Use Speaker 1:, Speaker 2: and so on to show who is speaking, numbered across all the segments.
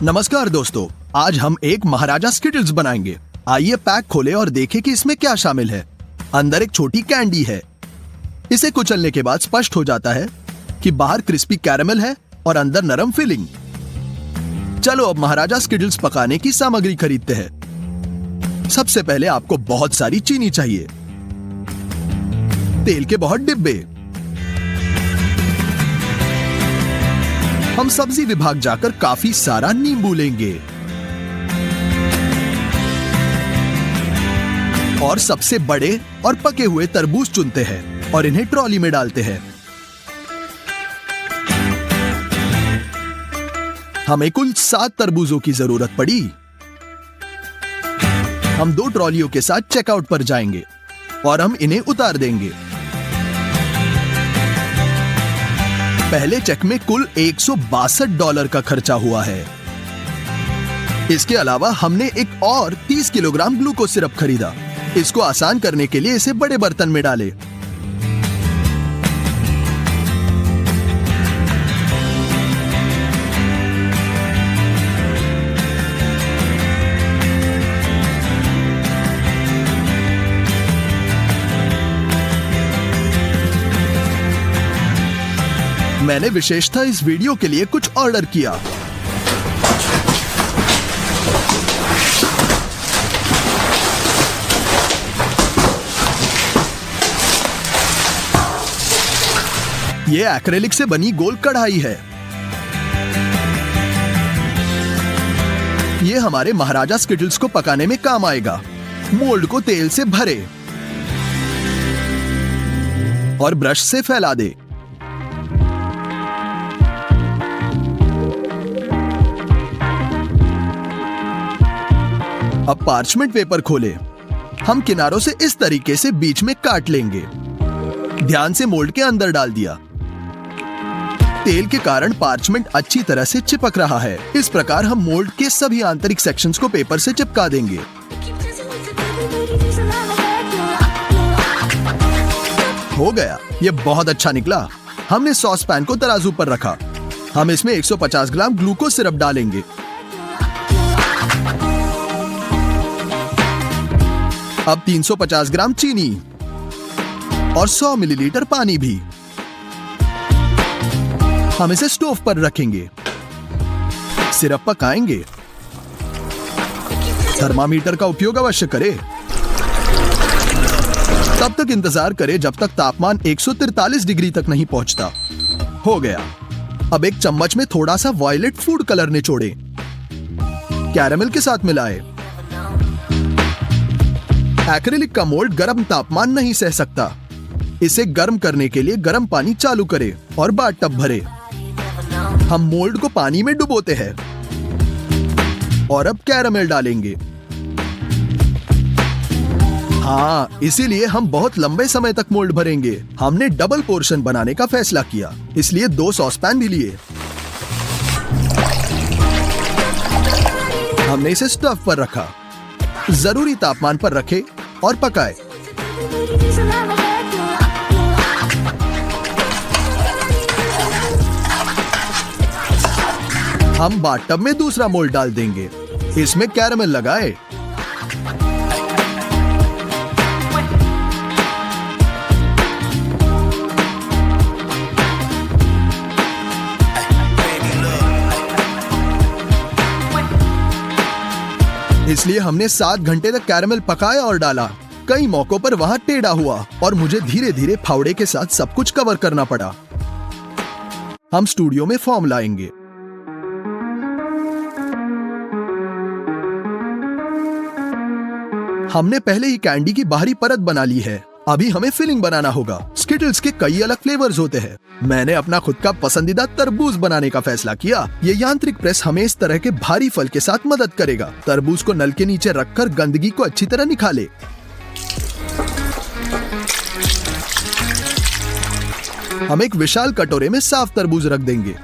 Speaker 1: नमस्कार दोस्तों, आज हम एक महाराजा स्किटल्स बनाएंगे। आइए पैक खोले और देखें कि इसमें क्या शामिल है। अंदर एक छोटी कैंडी है। इसे कुचलने के बाद स्पष्ट हो जाता है कि बाहर क्रिस्पी कैरेमल है और अंदर नरम फिलिंग। चलो अब महाराजा स्किटल्स पकाने की सामग्री खरीदते हैं। सबसे पहले आपको बहुत सारी चीनी चाहिए, तेल के बहुत डिब्बे। हम सब्जी विभाग जाकर काफी सारा नींबू लेंगे और सबसे बड़े और पके हुए तरबूज चुनते हैं और इन्हें ट्रॉली में डालते हैं। हमें कुल 7 तरबूजों की जरूरत पड़ी। हम 2 ट्रॉलियों के साथ चेकआउट पर जाएंगे और हम इन्हें उतार देंगे। पहले चेक में कुल $162 का खर्चा हुआ है। इसके अलावा हमने एक और 30 किलोग्राम ग्लूकोज सिरप खरीदा। इसको आसान करने के लिए इसे बड़े बर्तन में डालें। मैंने विशेषतः इस वीडियो के लिए कुछ ऑर्डर किया। ये एक्रेलिक से बनी गोल कढ़ाई है। ये हमारे महाराजा स्किटल्स को पकाने में काम आएगा। मोल्ड को तेल से भरे और ब्रश से फैला दे। अब पार्चमेंट पेपर खोले। हम किनारों से इस तरीके से बीच में काट लेंगे। ध्यान से मोल्ड के अंदर डाल दिया। तेल के कारण पार्चमेंट अच्छी तरह से चिपक रहा है। इस प्रकार हम मोल्ड के सभी आंतरिक सेक्शंस को पेपर से चिपका देंगे। हो गया, ये बहुत अच्छा निकला। हमने सॉस पैन को तराजू पर रखा। हम इसमें 150 ग्राम ग्लूकोज सिरप डालेंगे। अब 350 ग्राम चीनी और 100 मिलीलीटर पानी भी। हम इसे स्टोव पर रखेंगे। सिरप पकाएंगे। थर्मामीटर का उपयोग अवश्य करें। तब तक इंतजार करें जब तक तापमान 143 डिग्री तक नहीं पहुंचता। हो गया। अब एक चम्मच में थोड़ा सा वायलेट फूड कलर निचोड़ें। कैरेमल के साथ मिलाएं। एक्रेलिक का मोल्ड गर्म तापमान नहीं सह सकता। इसे गर्म करने के लिए गर्म पानी चालू करें और बाथ-टब भरें। हम मोल्ड को पानी में डुबोते हैं और अब कैरेमल डालेंगे। हाँ, इसीलिए हम बहुत लंबे समय तक मोल्ड भरेंगे। हमने डबल पोर्शन बनाने का फैसला किया, इसलिए 2 सॉस पैन भी लिए। हमने इसे स्टोव पर रखा। जरूरी तापमान पर रखें और पकाएं। हम बाथ-टब में दूसरा मोल्ड डाल देंगे। इसमें कैरेमल लगाएं। इसलिए हमने 7 घंटे तक कैरेमल पकाया और डाला। कई मौकों पर वहां टेढ़ा हुआ और मुझे धीरे धीरे फावड़े के साथ सब कुछ कवर करना पड़ा। हम स्टूडियो में फॉर्म लाएंगे। हमने पहले ही कैंडी की बाहरी परत बना ली है। अभी हमें फिलिंग बनाना होगा। स्किटल्स के कई अलग फ्लेवर्स होते हैं। मैंने अपना खुद का पसंदीदा तरबूज बनाने का फैसला किया। ये यांत्रिक प्रेस हमें इस तरह के भारी फल के साथ मदद करेगा। तरबूज को नल के नीचे रखकर गंदगी को अच्छी तरह निकाले। हम एक विशाल कटोरे में साफ तरबूज रख देंगे।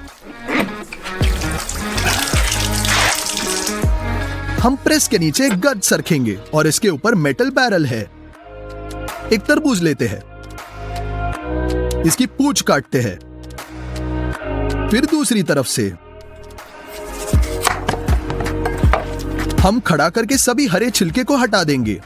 Speaker 1: हम प्रेस के नीचे एक गर्द रखेंगे और इसके ऊपर मेटल बैरल है। एक तरबूज लेते हैं, इसकी पूंछ काटते हैं, फिर दूसरी तरफ से हम खड़ा करके सभी हरे छिलके को हटा देंगे।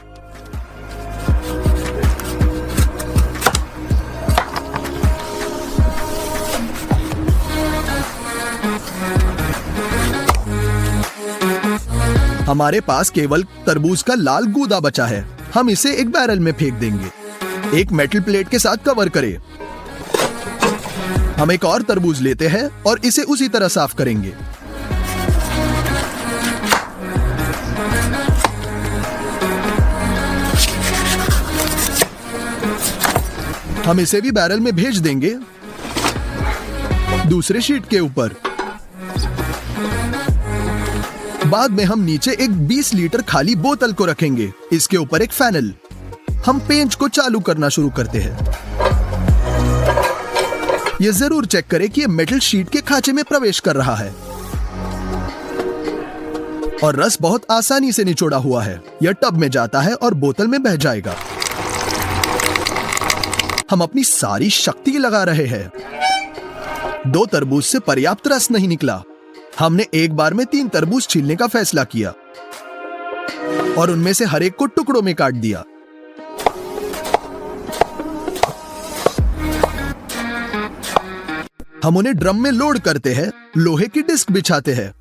Speaker 1: हमारे पास केवल तरबूज का लाल गूदा बचा है। हम इसे एक बैरल में फेंक देंगे। एक मेटल प्लेट के साथ कवर करें। हम एक और तरबूज लेते हैं और इसे उसी तरह साफ करेंगे। हम इसे भी बैरल में भेज देंगे, दूसरे शीट के ऊपर। बाद में हम नीचे एक 20 लीटर खाली बोतल को रखेंगे, इसके ऊपर एक फैनल। हम पेंच को चालू करना शुरू करते हैं। यह जरूर चेक करें कि यह मेटल शीट के खांचे में प्रवेश कर रहा है और रस बहुत आसानी से निचोड़ा हुआ है। यह टब में जाता है और बोतल में बह जाएगा। हम अपनी सारी शक्ति लगा रहे हैं। 2 तरबूज से पर्याप्त रस नहीं निकला। हमने एक बार में 3 तरबूज छीलने का फैसला किया और उनमें से हर एक को टुकड़ों में काट दिया। हम उन्हें ड्रम में लोड करते हैं, लोहे की डिस्क बिछाते हैं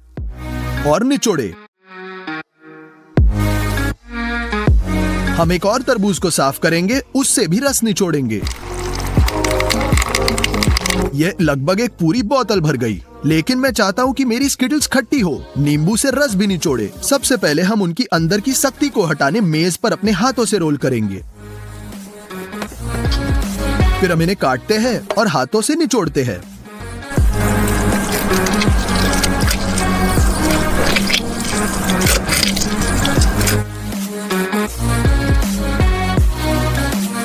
Speaker 1: और निचोड़े। हम एक और तरबूज को साफ करेंगे, उससे भी रस निचोड़ेंगे। यह लगभग एक पूरी बोतल भर गई, लेकिन मैं चाहता हूं कि मेरी स्किटल्स खट्टी हो, नींबू से रस भी निचोड़े। सबसे पहले हम उनकी अंदर की सख्ती को हटाने मेज पर अपने हाथों से रोल करेंगे। फिर हम इन्हें काटते हैं और हाथों से निचोड़ते हैं।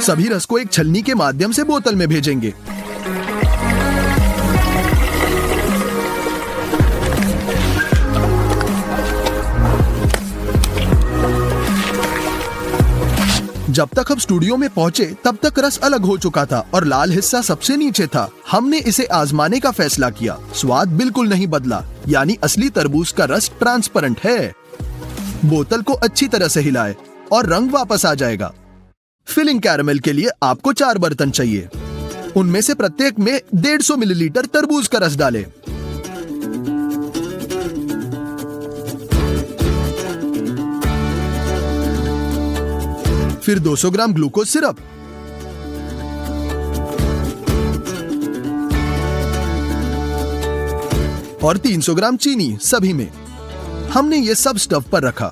Speaker 1: सभी रस को एक छलनी के माध्यम से बोतल में भेजेंगे। जब तक हम स्टूडियो में पहुंचे तब तक रस अलग हो चुका था और लाल हिस्सा सबसे नीचे था। हमने इसे आजमाने का फैसला किया। स्वाद बिल्कुल नहीं बदला, यानी असली तरबूज का रस ट्रांसपेरेंट है। बोतल को अच्छी तरह से हिलाए और रंग वापस आ जाएगा। फिलिंग कैरेमल के लिए आपको 4 बर्तन चाहिए। उनमें से प्रत्येक में 150 मिलीलीटर तरबूज का रस डालें। फिर 200 ग्राम ग्लूकोज सिरप, और 300 ग्राम चीनी सभी में। हमने ये सब स्टव पर रखा।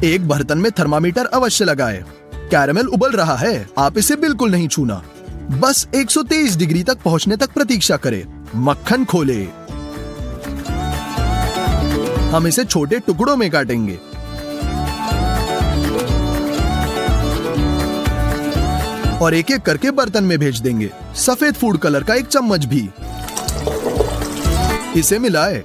Speaker 1: एक बर्तन में थर्मामीटर अवश्य लगाएं। कैरेमल उबल रहा है, आप इसे बिल्कुल नहीं छूना। बस 123 डिग्री तक पहुंचने तक प्रतीक्षा करें। मक्खन खोले। हम इसे छोटे टुकड़ों में काटेंगे। और एक एक करके बर्तन में भेज देंगे। सफेद फूड कलर का 1 चम्मच भी। इसे मिलाएं।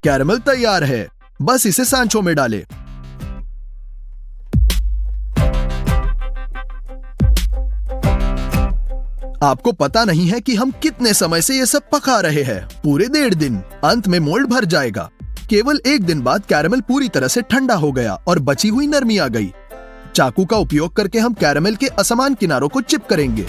Speaker 1: कैरेमल तैयार है, बस इसे सांचों में डालें। आपको पता नहीं है कि हम कितने समय से ये सब पका रहे हैं। पूरे 1.5 दिन। अंत में मोल्ड भर जाएगा। केवल 1 दिन बाद कैरेमल पूरी तरह से ठंडा हो गया और बची हुई नरमी आ गई। चाकू का उपयोग करके हम कैरेमल के असमान किनारों को चिप करेंगे।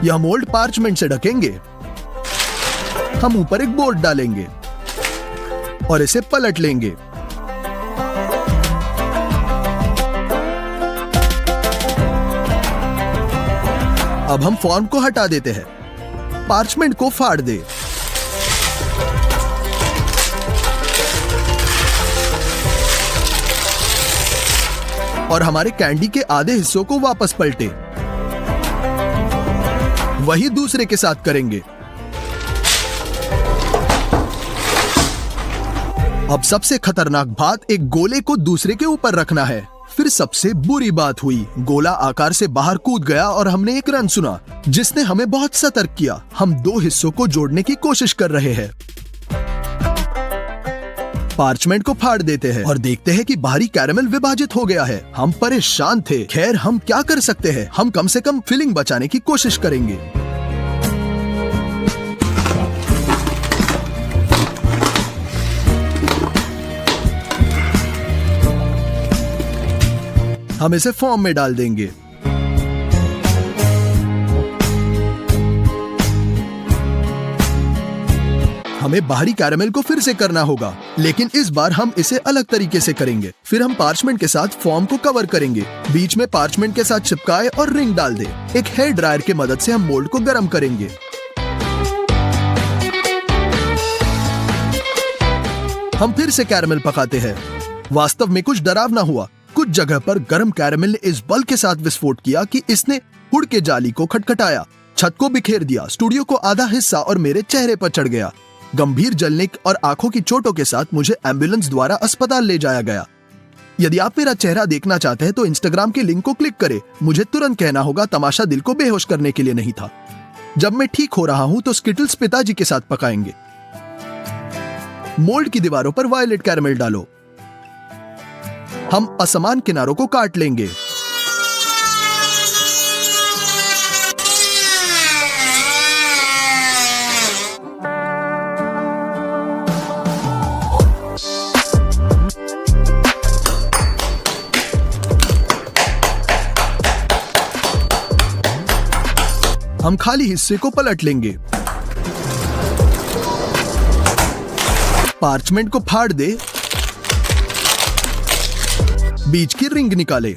Speaker 1: यह मोल्ड पार्चमेंट से ढकेंगे। हम ऊपर एक बोर्ड डालेंगे और इसे पलट लेंगे। अब हम फॉर्म को हटा देते हैं। पार्चमेंट को फाड़ दे। और हमारे कैंडी के आधे हिस्सों को वापस पलटे। वही दूसरे के साथ करेंगे। अब सबसे खतरनाक बात, एक गोले को दूसरे के ऊपर रखना है। फिर सबसे बुरी बात हुई, गोला आकार से बाहर कूद गया और हमने एक रन सुना, जिसने हमें बहुत सतर्क किया। हम 2 हिस्सों को जोड़ने की कोशिश कर रहे हैं पार्चमेंट को फाड़ देते हैं और देखते हैं कि बाहरी कैरेमल विभाजित हो गया है। हम परेशान थे। खैर, हम क्या कर सकते हैं? हम कम से कम फिलिंग बचाने की कोशिश करेंगे। हम इसे फॉर्म में डाल देंगे। हमें बाहरी कैरेमल को फिर से करना होगा, लेकिन इस बार हम इसे अलग तरीके से करेंगे। फिर हम पार्चमेंट के साथ फॉर्म को कवर करेंगे, बीच में पार्चमेंट के साथ चिपकाए और रिंग डाल दे। एक हेयर ड्रायर की मदद से हम मोल्ड को गर्म करेंगे। हम फिर से कैरेमल पकाते हैं। वास्तव में कुछ डरावना हुआ। कुछ जगह पर गर्म कैरेमल ने इस बल के साथ विस्फोट किया कि इसने हुड के जाली को खटखटाया, छत को बिखेर दिया, स्टूडियो को आधा हिस्सा और मेरे चेहरे पर चढ़ गया। गंभीर जलने और आंखों की चोटों के साथ मुझे एम्बुलेंस द्वारा अस्पताल ले जाया गया। यदि आप मेरा चेहरा देखना चाहते हैं तो इंस्टाग्राम के लिंक को क्लिक करें। मुझे तुरंत कहना होगा, तमाशा दिल को बेहोश करने के लिए नहीं था। जब मैं ठीक हो रहा हूं तो स्किटल्स पिताजी के साथ पकाएंगे। मोल्ड की दीवारों पर वायलेट कैरेमल डालो। हम असमान किनारों को काट लेंगे। हम खाली हिस्से को पलट लेंगे। पार्चमेंट को फाड़ दे, बीच की रिंग निकाले।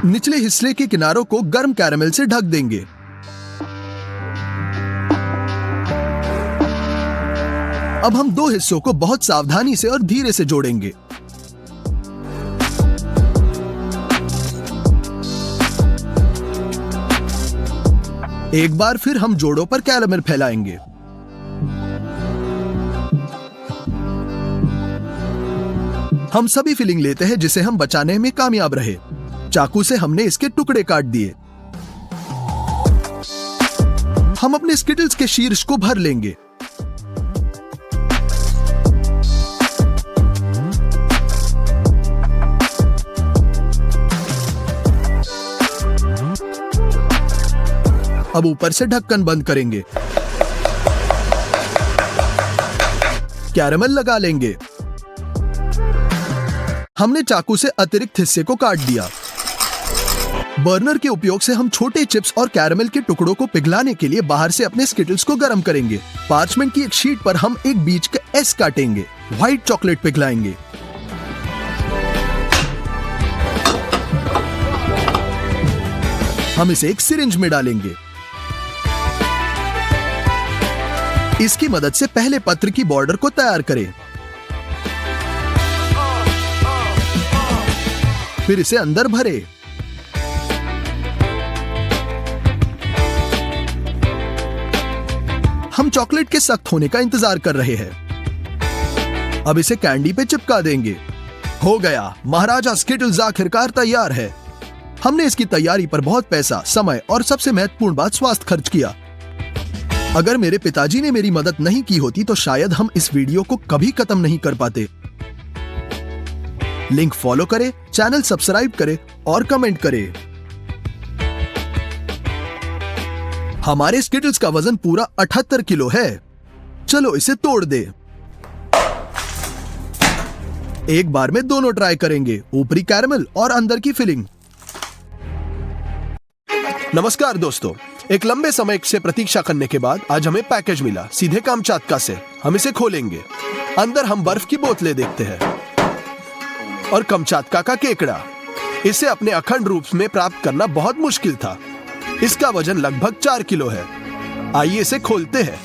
Speaker 1: निचले हिस्से के किनारों को गर्म कैरेमल से ढक देंगे। अब हम दो हिस्सों को बहुत सावधानी से और धीरे से जोड़ेंगे। एक बार फिर हम जोड़ों पर कैरेमल फैलाएंगे। हम सभी फिलिंग लेते हैं जिसे हम बचाने में कामयाब रहे। चाकू से हमने इसके टुकड़े काट दिए। हम अपने स्किटल्स के शीर्ष को भर लेंगे। अब ऊपर से ढक्कन बंद करेंगे। कैरेमल लगा लेंगे। हमने चाकू से अतिरिक्त हिस्से को काट दिया। बर्नर के उपयोग से हम छोटे चिप्स और कैरेमल के टुकड़ों को पिघलाने के लिए बाहर से अपने स्किटल्स को गर्म करेंगे। पार्चमेंट की एक शीट पर हम एक बीच का एस काटेंगे। व्हाइट चॉकलेट पिघलाएंगे। हम इसे एक सिरिंज में डालेंगे। इसकी मदद से पहले पत्र की बॉर्डर को तैयार करें। फिर इसे अंदर भरें। हम चॉकलेट के सख्त होने का इंतजार कर रहे हैं। अब इसे कैंडी पे चिपका देंगे। हो गया, महाराजा स्किटल्स आखिरकार तैयार है। हमने इसकी तैयारी पर बहुत पैसा, समय और सबसे महत्वपूर्ण बात स्वास्थ्य खर्च किया। अगर मेरे पिताजी ने मेरी मदद नहीं की होती तो शायद हम इस वीडियो को कभी खत्म नहीं कर पाते। लिंक फॉलो करें, चैनल सब्सक्राइब करें और कमेंट करें। हमारे स्किटल्स का वजन पूरा 78 किलो है। चलो इसे तोड़ दे। एक बार में दोनों ट्राई करेंगे, ऊपरी कैरेमल और अंदर की फिलिंग। नमस्कार दोस्तों, एक लंबे समय से प्रतीक्षा करने के बाद आज हमें पैकेज मिला, सीधे कामचाटका से। हम इसे खोलेंगे। अंदर हम बर्फ की बोतलें देखते हैं और कामचाटका का केकड़ा। इसे अपने अखंड रूप में प्राप्त करना बहुत मुश्किल था। इसका वजन लगभग 4 किलो है। आइए इसे खोलते हैं।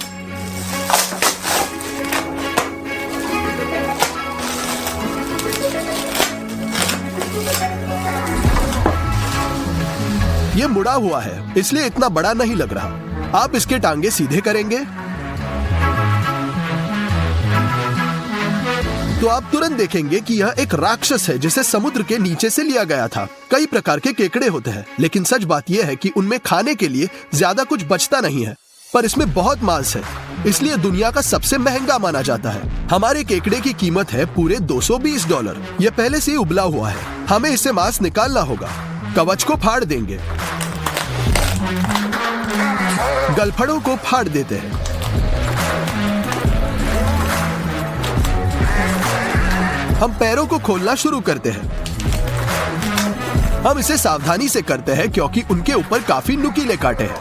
Speaker 1: ये मुड़ा हुआ है, इसलिए इतना बड़ा नहीं लग रहा। आप इसके टांगे सीधे करेंगे। तो आप तुरंत देखेंगे कि यह एक राक्षस है जिसे समुद्र के नीचे से लिया गया था। कई प्रकार के केकड़े होते हैं, लेकिन सच बात यह है कि उनमें खाने के लिए ज्यादा कुछ बचता नहीं है, पर इसमें बहुत मांस है, इसलिए दुनिया का सबसे महंगा माना जाता है। हमारे केकड़े की कीमत है पूरे $220। यह पहले से ही उबला हुआ है, हमें इससे मांस निकालना होगा। कवच को फाड़ देंगे, गलफड़ों को फाड़ देते हैं। हम पैरों को खोलना शुरू करते हैं। हम इसे सावधानी से करते हैं क्योंकि उनके ऊपर काफी नुकीले कांटे हैं।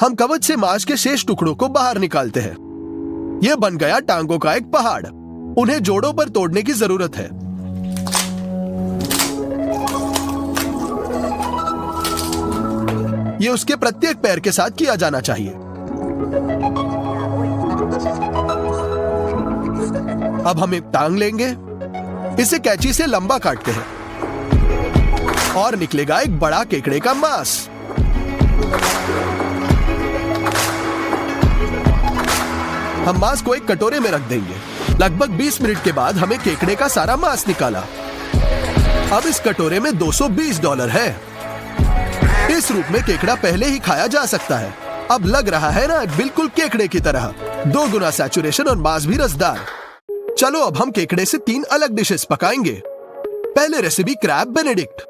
Speaker 1: हम कवच से मांस के शेष टुकड़ों को बाहर निकालते हैं। यह बन गया टांगों का एक पहाड़। उन्हें जोड़ों पर तोड़ने की जरूरत है। यह उसके प्रत्येक पैर के साथ किया जाना चाहिए। अब हम एक टांग लेंगे, इसे कैंची से लंबा काटते हैं और निकलेगा एक बड़ा केकड़े का मांस। हम मांस को एक कटोरे में रख देंगे। लगभग 20 मिनट के बाद हमें केकड़े का सारा मांस निकाला। अब इस कटोरे में $220 है। इस रूप में केकड़ा पहले ही खाया जा सकता है। अब लग रहा है ना बिल्कुल केकड़े की तरह, 2 गुना सैचुरेशन और मांस भी रसदार। चलो अब हम केकड़े से 3 अलग डिशेस पकाएंगे। पहले रेसिपी क्रैब बेनेडिक्ट।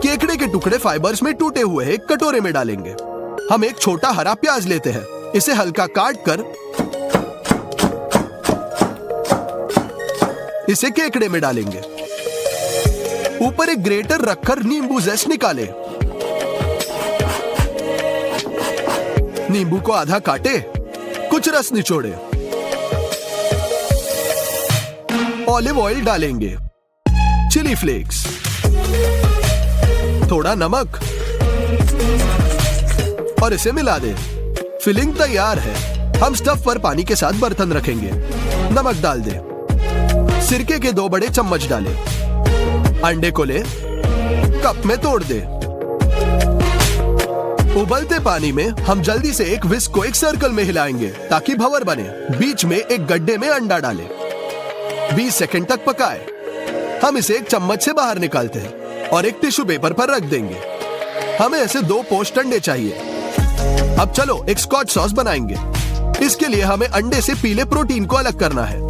Speaker 1: केकड़े के टुकड़े फाइबर्स में टूटे हुए एक कटोरे में डालेंगे। हम एक छोटा हरा प्याज लेते हैं, इसे हल्का काट कर इसे केकड़े में डालेंगे। ऊपर एक ग्रेटर रखकर नींबू जेस्ट निकाले। नींबू को आधा काटे, कुछ रस निचोड़े। ऑलिव ऑयल डालेंगे, चिली फ्लेक्स, थोड़ा नमक और इसे मिला दे। फिलिंग तैयार है। हम स्टफ पर पानी के साथ बर्तन रखेंगे। नमक डाल दे, सिरके के 2 बड़े चम्मच डाले। अंडे को ले, कप में तोड़ दे। उबलते पानी में हम जल्दी से एक विस्क को एक सर्कल में हिलाएंगे ताकि भंवर बने। बीच में एक गड्ढे में अंडा डालें। 20 सेकंड तक पकाए। हम इसे एक चम्मच से बाहर निकालते हैं और एक टिश्यू पेपर पर रख देंगे। हमें ऐसे 2 पोस्ट अंडे चाहिए। अब चलो एक स्कॉच सॉस बनाएंगे। इसके लिए हमें अंडे से पीले प्रोटीन को अलग करना है।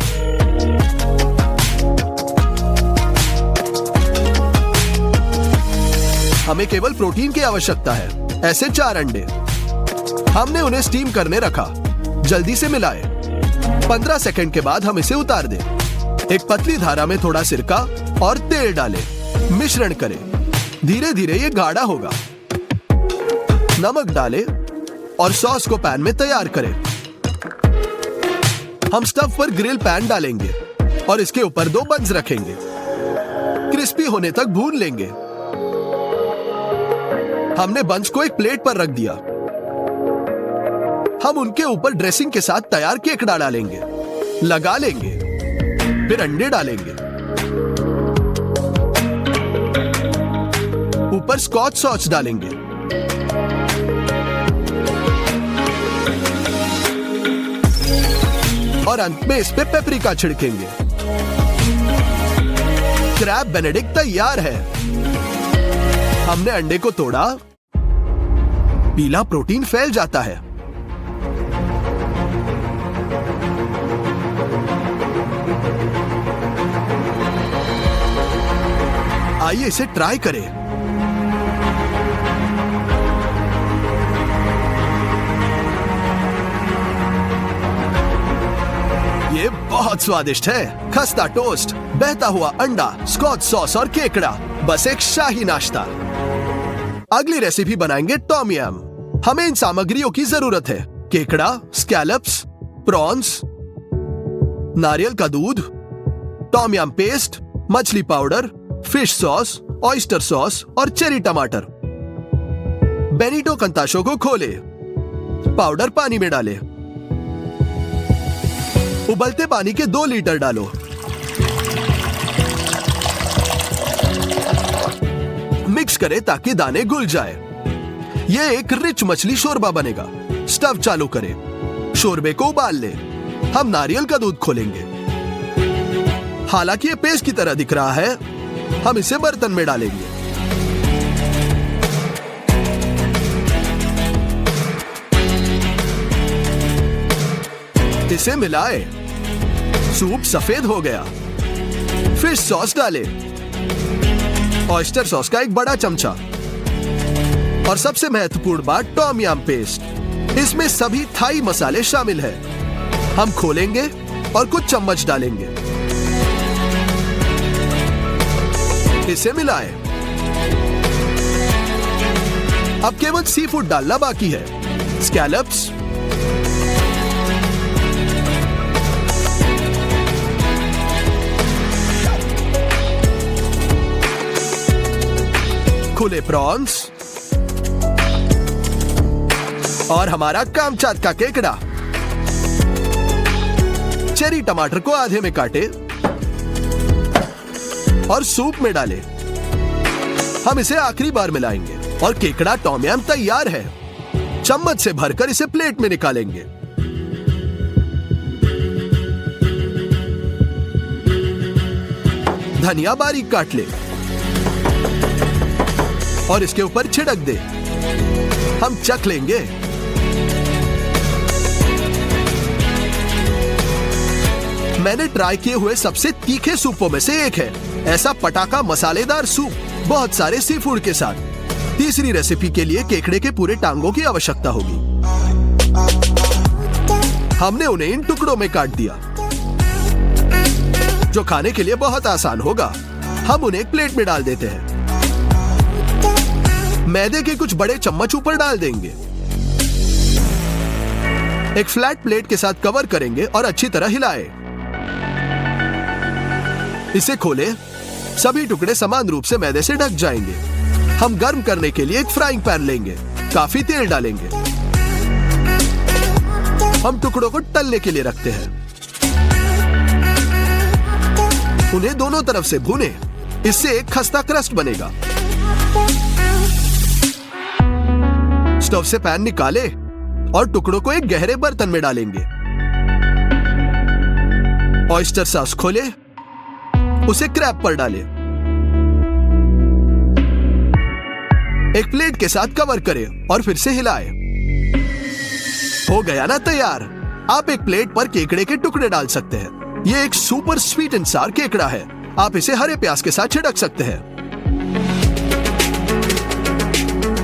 Speaker 1: हमें केवल प्रोटीन की आवश्यकता है। ऐसे 4 अंडे। हमने उन्हें स्टीम करने रखा। जल्दी से मिलाए। 15 सेकंड के बाद हम इसे उतार दें। एक पतली धारा में थोड़ा सिरका और तेल डालें। मिश्रण करें। धीरे धीरे ये गाढ़ा होगा। नमक डालें और सॉस को पैन में तैयार करें। हम स्टफ पर ग्रिल पैन डालेंगे और इसके ऊपर 2 बंस रखेंगे। क्रिस्पी होने तक भून लेंगे। हमने बंस को एक प्लेट पर रख दिया। हम उनके ऊपर ड्रेसिंग के साथ तैयार केकड़ा डालेंगे, लगा लेंगे, फिर अंडे डालेंगे। ऊपर स्कॉच सॉस डालेंगे। और अंत में इस पे पेपरिका छिड़केंगे। क्रैब बेनेडिक्ट तैयार है। हमने अंडे को तोड़ा। पीला प्रोटीन फैल जाता है। आइए इसे ट्राई करें। ये बहुत स्वादिष्ट है। खस्ता टोस्ट, बहता हुआ अंडा, स्कॉच सॉस और केकड़ा, बस एक शाही नाश्ता। अगली रेसिपी बनाएंगे टॉम यम। हमें इन सामग्रियों की जरूरत है। केकड़ा, स्कैलप्स, प्रॉन्स, नारियल का दूध, टॉम यम पेस्ट, मछली powder, fish sauce, oyster sauce और चेरी टमाटर। बेनिटो कंताशो को खोले। पाउडर पानी में डाले। उबलते पानी के 2 लीटर डालो। करें ताकि दाने घुल जाए। ये एक रिच मछली शोरबा बनेगा। स्टव चालू करें, शोरबे को उबाल ले। हम नारियल का दूध खोलेंगे। हालांकि ये पेस्ट की तरह दिख रहा है, हम इसे बर्तन में डालेंगे। इसे मिलाए, सूप सफेद हो गया। फिश सॉस डाले, ऑयस्टर सॉस का एक बड़ा चमचा, और सबसे महत्वपूर्ण बात टॉम याम पेस्ट। इसमें सभी थाई मसाले शामिल हैं। हम खोलेंगे और कुछ चम्मच डालेंगे। इसे मिलाएं। अब केवल सी फूड डालना बाकी है। स्कैलप्स, खुले प्रॉन्स और हमारा कामचात का केकड़ा। चेरी टमाटर को आधे में काटे और सूप में डालें। हम इसे आखिरी बार मिलाएंगे और केकड़ा टॉम याम तैयार है। चम्मच से भरकर इसे प्लेट में निकालेंगे। धनिया बारीक काट ले और इसके ऊपर छिड़क दे। हम चख लेंगे। मैंने ट्राई किए हुए सबसे तीखे सूपों में से एक है। ऐसा पटाखा मसालेदार सूप, बहुत सारे सी फूड के साथ। तीसरी रेसिपी के लिए केकड़े के पूरे टांगों की आवश्यकता होगी। हमने उन्हें इन टुकड़ों में काट दिया, जो खाने के लिए बहुत आसान होगा। हम उन्हें एक प्लेट में डाल देते हैं। मैदे के कुछ बड़े चम्मच ऊपर डाल देंगे। एक फ्लैट प्लेट के साथ कवर करेंगे और अच्छी तरह हिलाएं। इसे खोलें। सभी टुकड़े समान रूप से मैदे से ढक जाएंगे। हम गर्म करने के लिए एक फ्राइंग पैन लेंगे। काफी तेल डालेंगे। हम टुकड़ों को तलने के लिए रखते हैं। उन्हें दोनों तरफ से भूनें। इससे एक खस्ता क्रस्ट बनेगा। स्टोव से पैन निकाले और टुकड़ों को एक गहरे बर्तन में डालेंगे। ऑयस्टर सॉस खोले, उसे क्रैब पर डालें। एक प्लेट के साथ कवर करें और फिर से हिलाएं। हो गया ना तैयार। आप एक प्लेट पर केकड़े के टुकड़े डाल सकते हैं। यह एक सुपर स्वीट एंड सार केकड़ा है। आप इसे हरे प्याज के साथ छिड़क सकते हैं।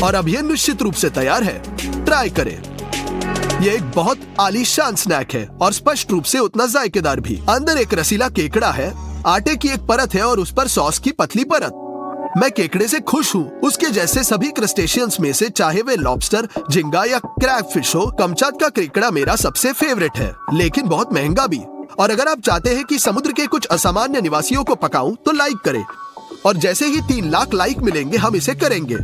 Speaker 1: और अब यह निश्चित रूप से तैयार है। ट्राई करें। यह एक बहुत आलीशान स्नैक है और स्पष्ट रूप से उतना जायकेदार भी। अंदर एक रसीला केकड़ा है, आटे की एक परत है और उस पर सॉस की पतली परत। मैं केकड़े से खुश हूँ। उसके जैसे सभी क्रस्टेशियंस में से, चाहे वे लॉबस्टर, झींगा या क्रैब फिश हो, कामचात का केकड़ा मेरा सबसे फेवरेट है, लेकिन बहुत महंगा भी। और अगर आप चाहते हैं कि समुद्र के कुछ असामान्य निवासियों को पकाऊं, तो लाइक करें। और जैसे ही 3 लाख लाइक मिलेंगे, हम इसे करेंगे।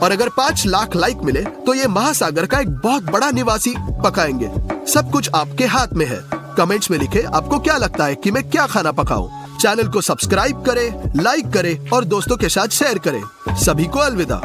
Speaker 1: और अगर 5 लाख लाइक मिले, तो ये महासागर का एक बहुत बड़ा निवासी पकाएंगे। सब कुछ आपके हाथ में है। कमेंट्स में लिखें आपको क्या लगता है कि मैं क्या खाना पकाऊं। चैनल को सब्सक्राइब करें, लाइक करें और दोस्तों के साथ शेयर करें। सभी को अलविदा।